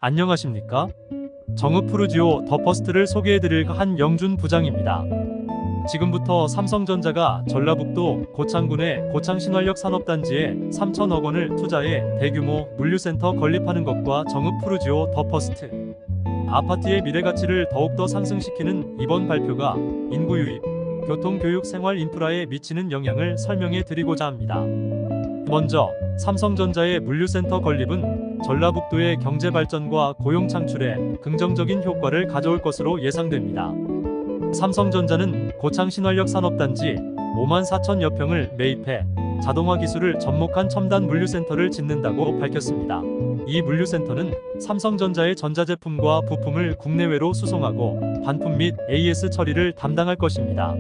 안녕하십니까? 정읍 푸르지오 더 퍼스트를 소개해드릴 한영준 부장입니다. 지금부터 삼성전자가 전라북도 고창군의 고창신활력 산업단지에 3천억 원을 투자해 대규모 물류센터 건립하는 것과 정읍 푸르지오 더 퍼스트 아파트의 미래가치를 더욱더 상승시키는 이번 발표가 인구 유입, 교통, 교육, 생활 인프라에 미치는 영향을 설명해 드리고자 합니다. 먼저 삼성전자의 물류센터 건립은 전라북도의 경제 발전과 고용 창출에 긍정적인 효과를 가져올 것으로 예상됩니다. 삼성전자는 고창 신활력 산업단지 5만 4천여 평을 매입해 자동화 기술을 접목한 첨단 물류센터를 짓는다고 밝혔습니다. 이 물류센터는 삼성전자의 전자제품과 부품을 국내외로 수송하고 반품 및 AS 처리를 담당할 것입니다.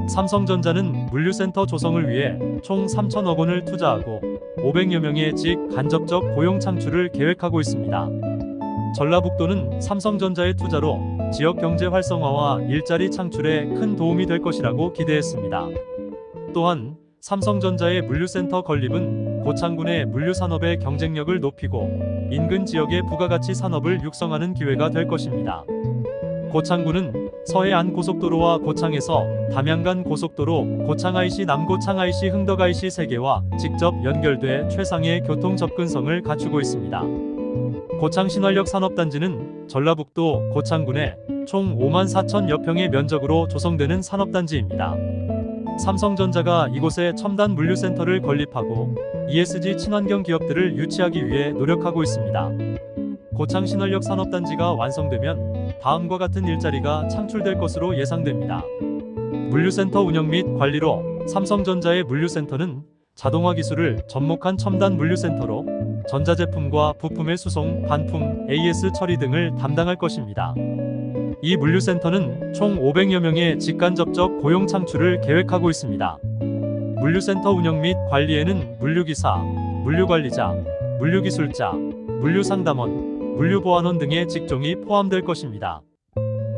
삼성전자는 물류센터 조성을 위해 총 3천억 원을 투자하고 500여 명의 직 간접적 고용 창출을 계획하고 있습니다. 전라북도는 삼성전자의 투자로 지역 경제 활성화와 일자리 창출에 큰 도움이 될 것이라고 기대했습니다. 또한 삼성전자의 물류센터 건립은 고창군의 물류산업의 경쟁력을 높이고 인근 지역의 부가가치 산업을 육성하는 기회가 될 것입니다. 고창군은 서해안 고속도로와 고창에서 담양간 고속도로, 고창IC, 남고창IC, 흥덕IC 3개와 직접 연결돼 최상의 교통 접근성을 갖추고 있습니다. 고창 신활력 산업단지는 전라북도 고창군에 총 5만 4천여 평의 면적으로 조성되는 산업단지입니다. 삼성전자가 이곳에 첨단 물류센터를 건립하고 ESG 친환경 기업들을 유치하기 위해 노력하고 있습니다. 고창 신활력 산업단지가 완성되면 다음과 같은 일자리가 창출될 것으로 예상됩니다. 물류센터 운영 및 관리로 삼성전자의 물류센터는 자동화 기술을 접목한 첨단 물류센터로 전자제품과 부품의 수송, 반품, AS 처리 등을 담당할 것입니다. 이 물류센터는 총 500여 명의 직간접적 고용 창출을 계획하고 있습니다. 물류센터 운영 및 관리에는 물류기사, 물류관리자, 물류기술자, 물류상담원, 물류보안원 등의 직종이 포함될 것입니다.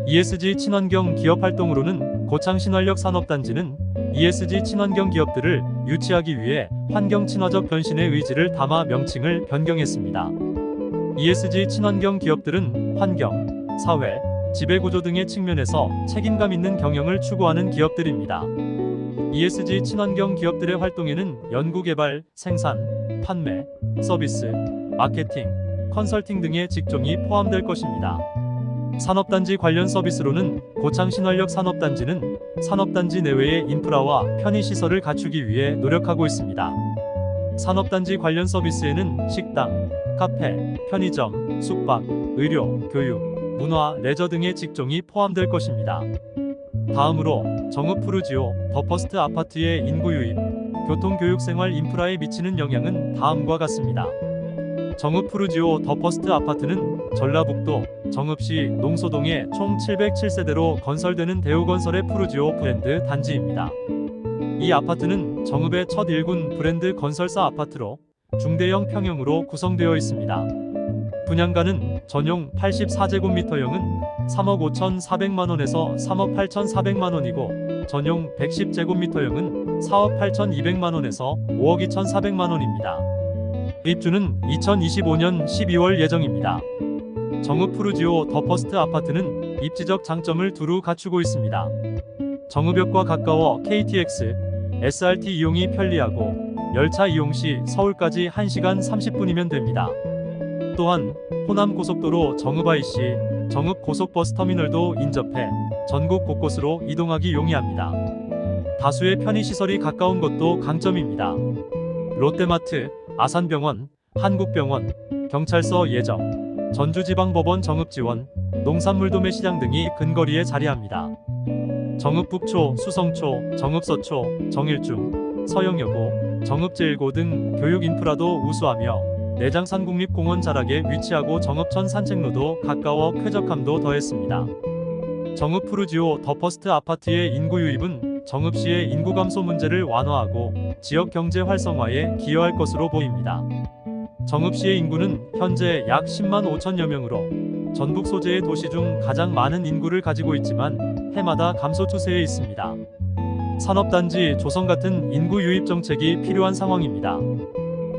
ESG 친환경 기업 활동으로는 고창 신활력 산업단지는 ESG 친환경 기업들을 유치하기 위해 환경 친화적 변신의 의지를 담아 명칭을 변경했습니다. ESG 친환경 기업들은 환경, 사회, 지배구조 등의 측면에서 책임감 있는 경영을 추구하는 기업들입니다. ESG 친환경 기업들의 활동에는 연구개발, 생산, 판매, 서비스, 마케팅, 컨설팅 등의 직종이 포함될 것입니다. 산업단지 관련 서비스로는 고창 신활력 산업단지는 산업단지 내외의 인프라와 편의시설을 갖추기 위해 노력하고 있습니다. 산업단지 관련 서비스에는 식당, 카페, 편의점, 숙박, 의료, 교육, 문화, 레저 등의 직종이 포함될 것입니다. 다음으로 정읍 푸르지오 더 퍼스트 아파트의 인구 유입, 교통, 교육, 생활 인프라에 미치는 영향은 다음과 같습니다. 정읍 푸르지오 더 퍼스트 아파트는 전라북도 정읍시 농소동에 총 707세대로 건설되는 대우건설의 푸르지오 브랜드 단지입니다. 이 아파트는 정읍의 첫 1군 브랜드 건설사 아파트로 중대형 평형으로 구성되어 있습니다. 분양가는 전용 84제곱미터형은 3억 5,400만원에서 3억 8,400만원이고 전용 110제곱미터형은 4억 8,200만원에서 5억 2,400만원입니다. 입주는 2025년 12월 예정입니다. 정읍 푸르지오 더 퍼스트 아파트는 입지적 장점을 두루 갖추고 있습니다. 정읍역과 가까워 KTX, SRT 이용이 편리하고 열차 이용 시 서울까지 1시간 30분이면 됩니다. 또한 호남고속도로 정읍IC, 정읍 고속버스터미널도 인접해 전국 곳곳으로 이동하기 용이합니다. 다수의 편의시설이 가까운 것도 강점입니다. 롯데마트, 아산병원, 한국병원, 경찰서 예정, 전주지방법원 정읍지원, 농산물도매시장 등이 근거리에 자리합니다. 정읍북초, 수성초, 정읍서초, 정일중, 서영여고, 정읍제일고 등 교육 인프라도 우수하며 내장산 국립공원 자락에 위치하고 정읍천 산책로도 가까워 쾌적함도 더했습니다. 정읍 푸르지오 더 퍼스트 아파트의 인구 유입은 정읍시의 인구 감소 문제를 완화하고 지역 경제 활성화에 기여할 것으로 보입니다. 정읍시의 인구는 현재 약 10만 5천여 명으로 전북 소재의 도시 중 가장 많은 인구를 가지고 있지만 해마다 감소 추세에 있습니다. 산업단지 조성 같은 인구 유입 정책이 필요한 상황입니다.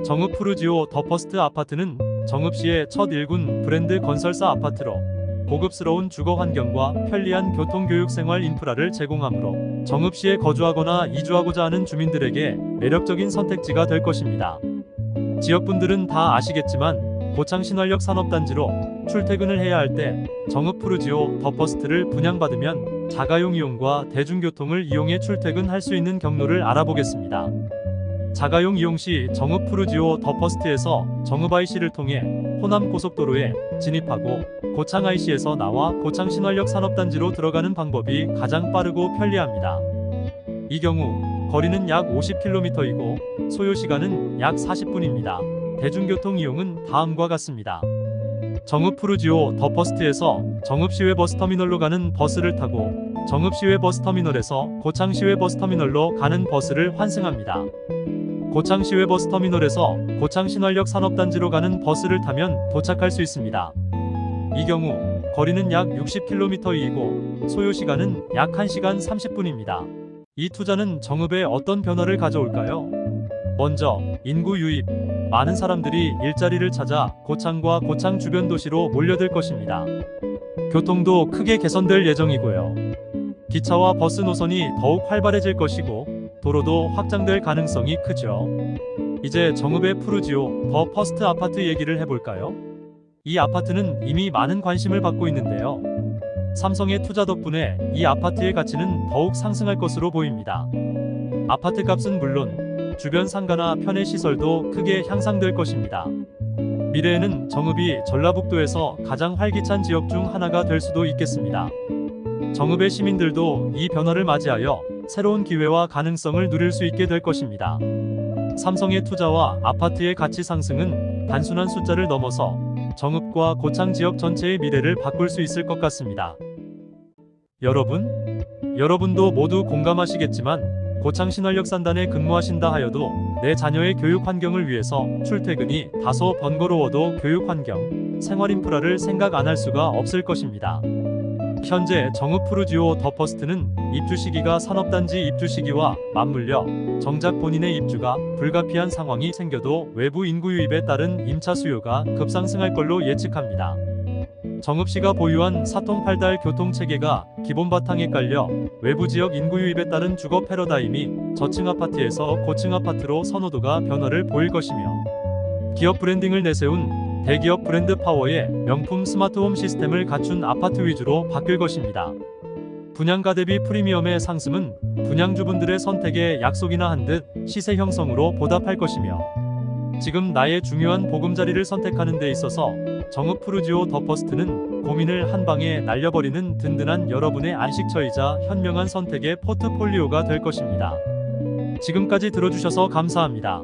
정읍 푸르지오 더 퍼스트 아파트는 정읍시의 첫 1군 브랜드 건설사 아파트로 고급스러운 주거 환경과 편리한 교통교육 생활 인프라를 제공하므로 정읍시에 거주하거나 이주하고자 하는 주민들에게 매력적인 선택지가 될 것입니다. 지역분들은 다 아시겠지만 고창 신활역 산업단지로 출퇴근을 해야 할 때 정읍 푸르지오 더 퍼스트를 분양받으면 자가용 이용과 대중교통을 이용해 출퇴근할 수 있는 경로를 알아보겠습니다. 자가용 이용 시 정읍 푸르지오 더 퍼스트에서 정읍 IC를 통해 호남 고속도로에 진입하고 고창 IC에서 나와 고창 신활역 산업단지로 들어가는 방법이 가장 빠르고 편리합니다. 이 경우 거리는 약 50km이고 소요 시간은 약 40분입니다. 대중교통 이용은 다음과 같습니다. 정읍 푸르지오 더 퍼스트에서 정읍시외 버스터미널로 가는 버스를 타고 정읍시외 버스터미널에서 고창시외 버스터미널로 가는 버스를 환승합니다. 고창시외 버스터미널에서 고창 신활역 산업단지로 가는 버스를 타면 도착할 수 있습니다. 이 경우 거리는 약 60km이고 소요 시간은 약 1시간 30분입니다. 이 투자는 정읍에 어떤 변화를 가져올까요? 먼저 인구 유입, 많은 사람들이 일자리를 찾아 고창과 고창 주변 도시로 몰려들 것입니다. 교통도 크게 개선될 예정이고요. 기차와 버스 노선이 더욱 활발해질 것이고 도로도 확장될 가능성이 크죠. 이제 정읍의 푸르지오 더 퍼스트 아파트 얘기를 해볼까요? 이 아파트는 이미 많은 관심을 받고 있는데요. 삼성의 투자 덕분에 이 아파트의 가치는 더욱 상승할 것으로 보입니다. 아파트 값은 물론 주변 상가나 편의 시설도 크게 향상될 것입니다. 미래에는 정읍이 전라북도에서 가장 활기찬 지역 중 하나가 될 수도 있겠습니다. 정읍의 시민들도 이 변화를 맞이하여 새로운 기회와 가능성을 누릴 수 있게 될 것입니다. 삼성의 투자와 아파트의 가치 상승은 단순한 숫자를 넘어서 정읍과 고창 지역 전체의 미래를 바꿀 수 있을 것 같습니다. 여러분도 모두 공감하시겠지만 고창 신활역 산단에 근무하신다 하여도 내 자녀의 교육 환경을 위해서 출퇴근이 다소 번거로워도 교육 환경, 생활 인프라를 생각 안 할 수가 없을 것입니다. 현재 정읍 푸르지오 더 퍼스트는 입주 시기가 산업단지 입주 시기와 맞물려 정작 본인의 입주가 불가피한 상황이 생겨도 외부 인구 유입에 따른 임차 수요가 급상승할 걸로 예측합니다. 정읍시가 보유한 사통팔달 교통체계가 기본 바탕에 깔려 외부 지역 인구 유입에 따른 주거 패러다임이 저층 아파트에서 고층 아파트로 선호도가 변화를 보일 것이며 기업 브랜딩을 내세운 대기업 브랜드 파워의 명품 스마트홈 시스템을 갖춘 아파트 위주로 바뀔 것입니다. 분양가 대비 프리미엄의 상승은 분양주분들의 선택에 약속이나 한 듯 시세 형성으로 보답할 것이며 지금 나의 중요한 보금자리를 선택하는 데 있어서 정읍 푸르지오 더 퍼스트는 고민을 한 방에 날려버리는 든든한 여러분의 안식처이자 현명한 선택의 포트폴리오가 될 것입니다. 지금까지 들어주셔서 감사합니다.